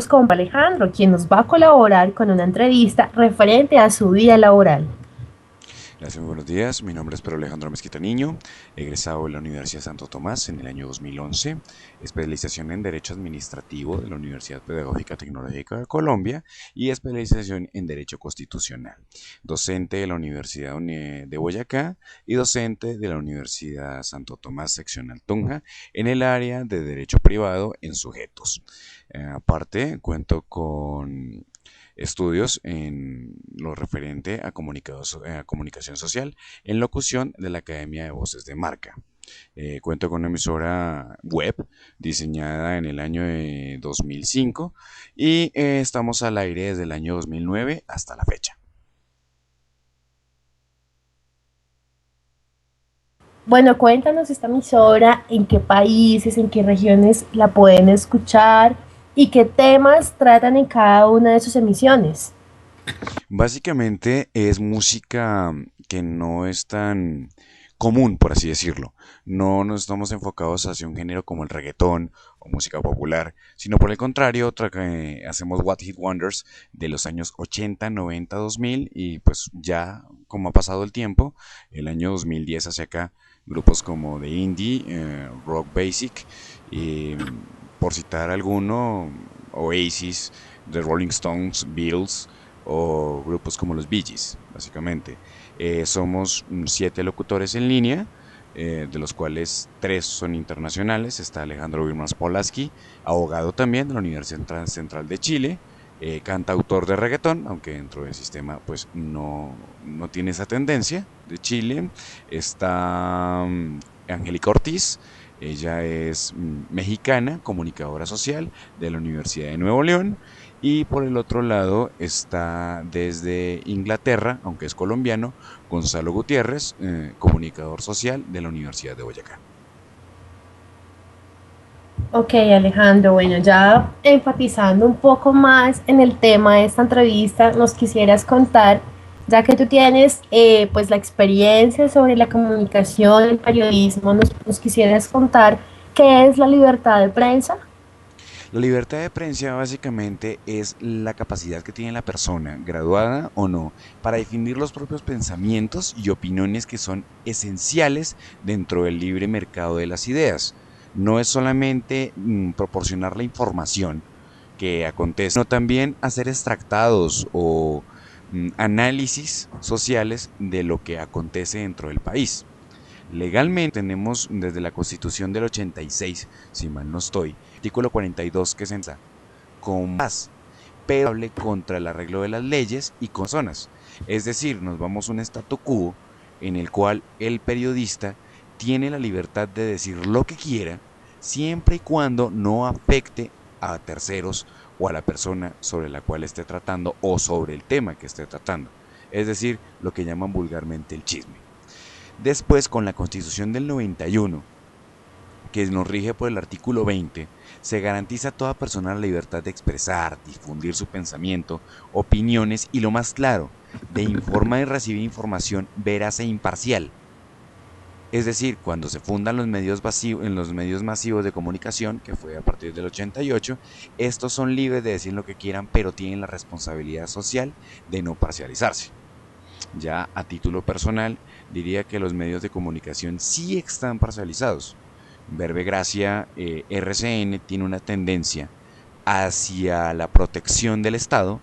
con Alejandro, quien nos va a colaborar con una entrevista referente a su vida laboral. Gracias, muy buenos días. Mi nombre es Pedro Alejandro Mezquita Niño, egresado de la Universidad Santo Tomás en el año 2011, especialización en Derecho Administrativo de la Universidad Pedagógica Tecnológica de Colombia y especialización en Derecho Constitucional. Docente de la Universidad de Boyacá y docente de la Universidad Santo Tomás Seccional Tunja en el área de Derecho Privado en Sujetos. Aparte, cuento con estudios en lo referente a comunicación social en locución de la Academia de Voces de Marca. Cuento con una emisora web diseñada en el año de 2005 y estamos al aire desde el año 2009 hasta la fecha. Bueno, cuéntanos esta emisora, en qué países, en qué regiones la pueden escuchar y qué temas tratan en cada una de sus emisiones. Básicamente es música que no es tan común, por así decirlo. No nos estamos enfocados hacia un género como el reggaetón o música popular, sino por el contrario, hacemos What Hit Wonders de los años 80, 90, 2000 y pues ya como ha pasado el tiempo, el año 2010 hacia acá, grupos como The Indie, Rock Basic, y, por citar alguno, Oasis, The Rolling Stones, Beatles, o grupos como los Bee Gees, básicamente. Somos 7 locutores en línea, de los cuales 3 son internacionales. Está Alejandro Birmas Polaski, abogado también de la Universidad Central de Chile, cantautor de reggaetón, aunque dentro del sistema pues no tiene esa tendencia, de Chile. Está Angélica Ortiz, ella es mexicana, comunicadora social de la Universidad de Nuevo León. Y por el otro lado está desde Inglaterra, aunque es colombiano, Gonzalo Gutiérrez, comunicador social de la Universidad de Boyacá. Ok, Alejandro, bueno, ya enfatizando un poco más en el tema de esta entrevista, nos quisieras contar, ya que tú tienes pues la experiencia sobre la comunicación, el periodismo, nos quisieras contar qué es la libertad de prensa. La libertad de prensa básicamente es la capacidad que tiene la persona, graduada o no, para definir los propios pensamientos y opiniones que son esenciales dentro del libre mercado de las ideas. No es solamente proporcionar la información que acontece, sino también hacer extractados o análisis sociales de lo que acontece dentro del país. Legalmente tenemos desde la Constitución del 86, si mal no estoy, artículo 42 que se con paz, pero hable contra el arreglo de las leyes y con zonas. Es decir, nos vamos a un statu quo en el cual el periodista tiene la libertad de decir lo que quiera, siempre y cuando no afecte a terceros o a la persona sobre la cual esté tratando o sobre el tema que esté tratando. Es decir, lo que llaman vulgarmente el chisme. Después, con la Constitución del 91, que nos rige por el artículo 20, se garantiza a toda persona la libertad de expresar, difundir su pensamiento, opiniones y, lo más claro, de informar y recibir información veraz e imparcial. Es decir, cuando se fundan en los medios masivos de comunicación, que fue a partir del 88, estos son libres de decir lo que quieran, pero tienen la responsabilidad social de no parcializarse. Ya a título personal, diría que los medios de comunicación sí están parcializados. Verbe Gracia, RCN tiene una tendencia hacia la protección del Estado,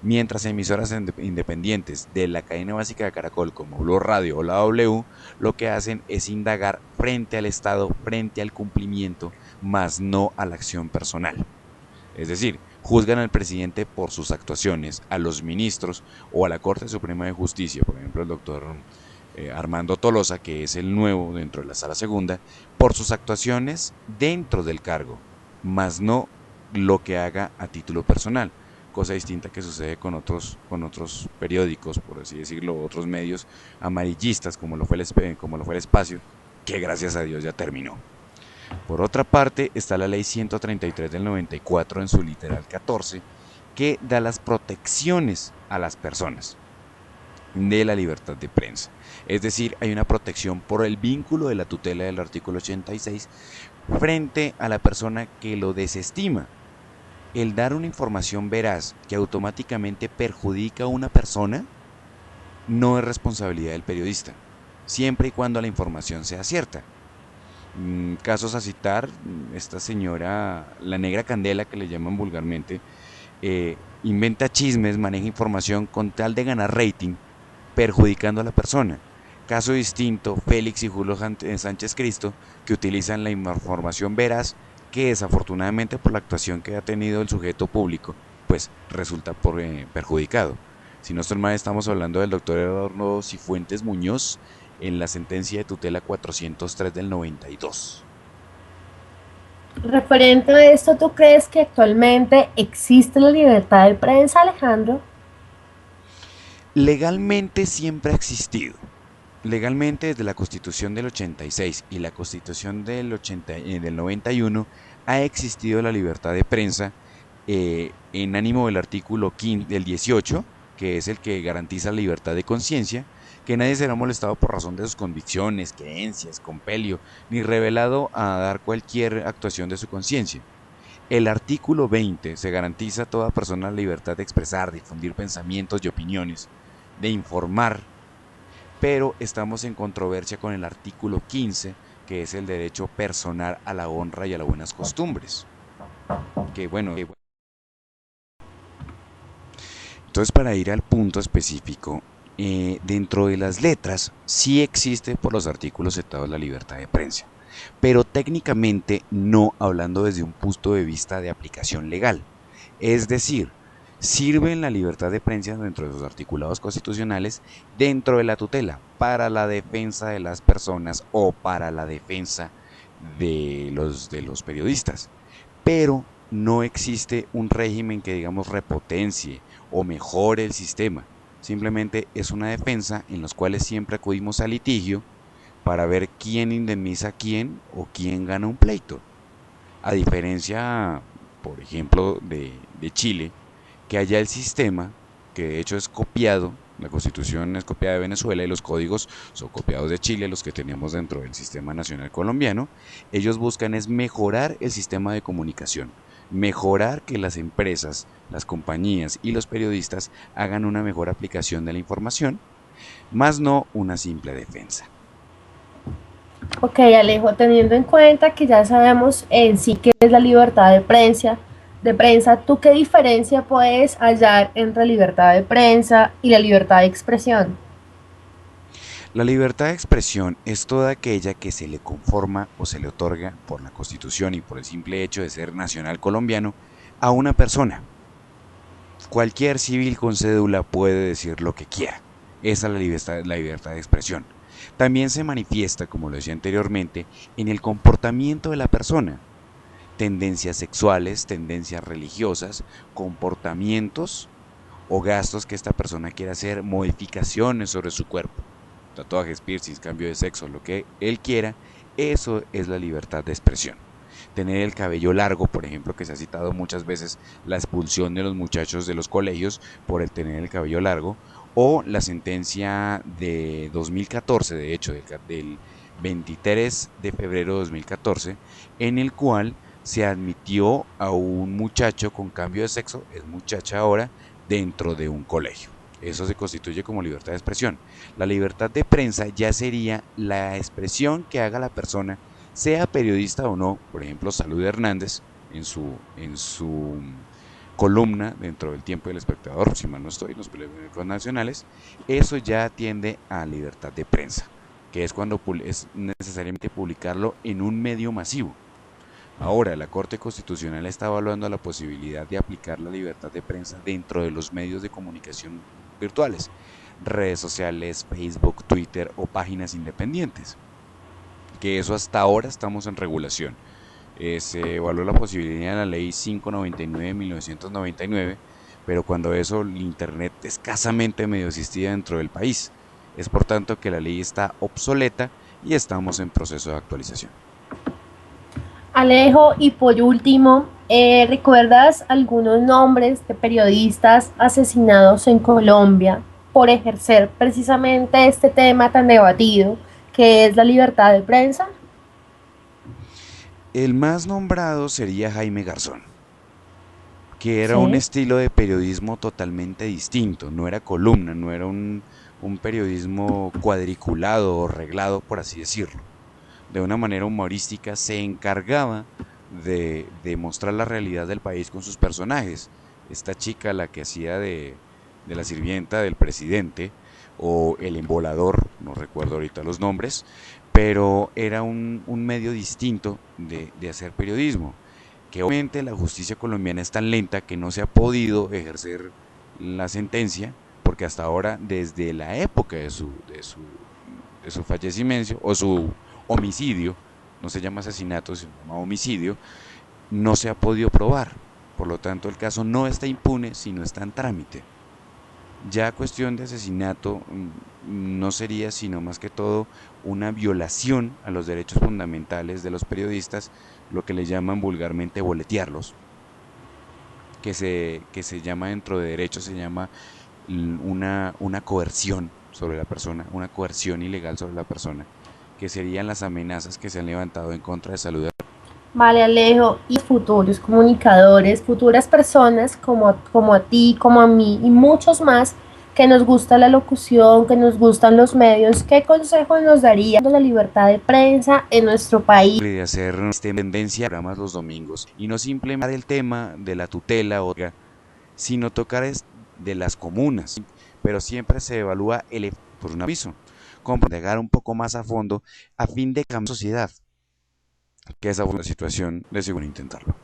mientras emisoras independientes de la cadena básica de Caracol como Blue Radio o la W lo que hacen es indagar frente al Estado, frente al cumplimiento, más no a la acción personal. Es decir, juzgan al presidente por sus actuaciones, a los ministros o a la Corte Suprema de Justicia, por ejemplo el doctor Armando Tolosa, que es el nuevo dentro de la Sala Segunda, por sus actuaciones dentro del cargo, más no lo que haga a título personal, cosa distinta que sucede con otros periódicos, por así decirlo, otros medios amarillistas, como lo fue el Espacio, que gracias a Dios ya terminó. Por otra parte, está la Ley 133 del 94 en su literal 14, que da las protecciones a las personas de la libertad de prensa. Es decir, hay una protección por el vínculo de la tutela del artículo 86 frente a la persona que lo desestima. El dar una información veraz que automáticamente perjudica a una persona no es responsabilidad del periodista, siempre y cuando la información sea cierta. Casos a citar, esta señora, la negra candela que le llaman vulgarmente, inventa chismes, maneja información con tal de ganar rating, perjudicando a la persona. Caso distinto, Félix y Julio Sánchez Cristo, que utilizan la información veraz, que desafortunadamente por la actuación que ha tenido el sujeto público, pues resulta perjudicado. Si no estoy mal, estamos hablando del doctor Eduardo Cifuentes Muñoz en la sentencia de tutela 403 del 92. Referente a esto, ¿tú crees que actualmente existe la libertad de prensa, Alejandro? Legalmente siempre ha existido. Legalmente desde la Constitución del 86 y la Constitución del 91 ha existido la libertad de prensa en ánimo del artículo 15, del 18, que es el que garantiza la libertad de conciencia, que nadie será molestado por razón de sus convicciones, creencias, compelio, ni revelado a dar cualquier actuación de su conciencia. El artículo 20 se garantiza a toda persona la libertad de expresar, difundir pensamientos y opiniones, de informar, pero estamos en controversia con el artículo 15, que es el derecho personal a la honra y a las buenas costumbres. Que bueno, entonces para ir al punto específico, dentro de las letras sí existe por los artículos citados la libertad de prensa, pero técnicamente no hablando desde un punto de vista de aplicación legal. Es decir, sirve la libertad de prensa dentro de sus articulados constitucionales dentro de la tutela para la defensa de las personas o para la defensa de los periodistas, pero no existe un régimen que digamos repotencie o mejore el sistema. Simplemente es una defensa en los cuales siempre acudimos al litigio para ver quién indemniza a quién o quién gana un pleito. A diferencia, por ejemplo, de Chile, que allá el sistema, que de hecho es copiado, la constitución es copiada de Venezuela y los códigos son copiados de Chile, los que teníamos dentro del sistema nacional colombiano, ellos buscan es mejorar el sistema de comunicación, mejorar que las empresas, las compañías y los periodistas hagan una mejor aplicación de la información, más no una simple defensa. Ok, Alejo, teniendo en cuenta que ya sabemos en sí qué es la libertad de prensa, ¿tú qué diferencia puedes hallar entre libertad de prensa y la libertad de expresión? La libertad de expresión es toda aquella que se le conforma o se le otorga por la Constitución y por el simple hecho de ser nacional colombiano a una persona. Cualquier civil con cédula puede decir lo que quiera. Esa es la libertad de expresión. También se manifiesta, como lo decía anteriormente, en el comportamiento de la persona. Tendencias sexuales, tendencias religiosas, comportamientos o gastos que esta persona quiera hacer, modificaciones sobre su cuerpo, tatuajes, piercings, cambio de sexo, lo que él quiera, eso es la libertad de expresión. Tener el cabello largo, por ejemplo, que se ha citado muchas veces la expulsión de los muchachos de los colegios por el tener el cabello largo, o la sentencia de 2014, de hecho, del 23 de febrero de 2014, en el cual se admitió a un muchacho con cambio de sexo, es muchacha ahora, dentro de un colegio. Eso se constituye como libertad de expresión. La libertad de prensa ya sería la expresión que haga la persona, sea periodista o no. Por ejemplo, Salud Hernández en su columna dentro del Tiempo del Espectador, si mal no estoy, en los periódicos nacionales, eso ya atiende a libertad de prensa, que es cuando es necesariamente publicarlo en un medio masivo. Ahora, la Corte Constitucional está evaluando la posibilidad de aplicar la libertad de prensa dentro de los medios de comunicación virtuales, redes sociales, Facebook, Twitter o páginas independientes, que eso hasta ahora estamos en regulación. Se evaluó la posibilidad de la ley 599 de 1999, pero cuando eso el Internet escasamente medio existía dentro del país. Es por tanto que la ley está obsoleta y estamos en proceso de actualización. Alejo, y por último, ¿recuerdas algunos nombres de periodistas asesinados en Colombia por ejercer precisamente este tema tan debatido que es la libertad de prensa? El más nombrado sería Jaime Garzón. que era un Sí, estilo de periodismo totalmente distinto, no era columna, no era un periodismo cuadriculado o reglado, por así decirlo. De una manera humorística se encargaba de mostrar la realidad del país con sus personajes. Esta chica, la que hacía de la sirvienta del presidente, o el embolador, no recuerdo ahorita los nombres, pero era un medio distinto de hacer periodismo, que obviamente la justicia colombiana es tan lenta que no se ha podido ejercer la sentencia, porque hasta ahora, desde la época de su fallecimiento o su homicidio, no se llama asesinato, se llama homicidio, no se ha podido probar. Por lo tanto, el caso no está impune, sino está en trámite. Ya cuestión de asesinato no sería sino más que todo una violación a los derechos fundamentales de los periodistas, lo que le llaman vulgarmente boletearlos, que se llama dentro de derecho, se llama una coerción sobre la persona, una coerción ilegal sobre la persona, que serían las amenazas que se han levantado en contra de salud. vale Alejo, y futuros comunicadores, futuras personas como a ti, como a mí y muchos más que nos gusta la locución, que nos gustan los medios, ¿qué consejo nos daría la libertad de prensa en nuestro país? De hacer tendencia a programas los domingos y no simplemente el tema de la tutela, sino tocar de las comunas, pero siempre se evalúa por un aviso, como llegar un poco más a fondo a fin de cambiar la sociedad, que esa fue la situación de seguro intentarlo.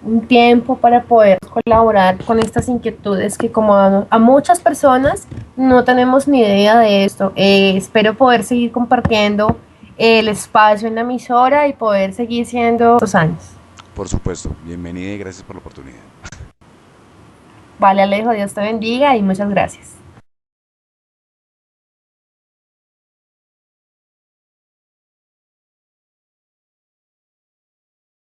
Un tiempo para poder colaborar con estas inquietudes que como a muchas personas no tenemos ni idea de esto. Espero poder seguir compartiendo el espacio en la emisora y poder seguir siendo los años. Por supuesto, bienvenida y gracias por la oportunidad. Vale Alejo, Dios te bendiga y muchas gracias.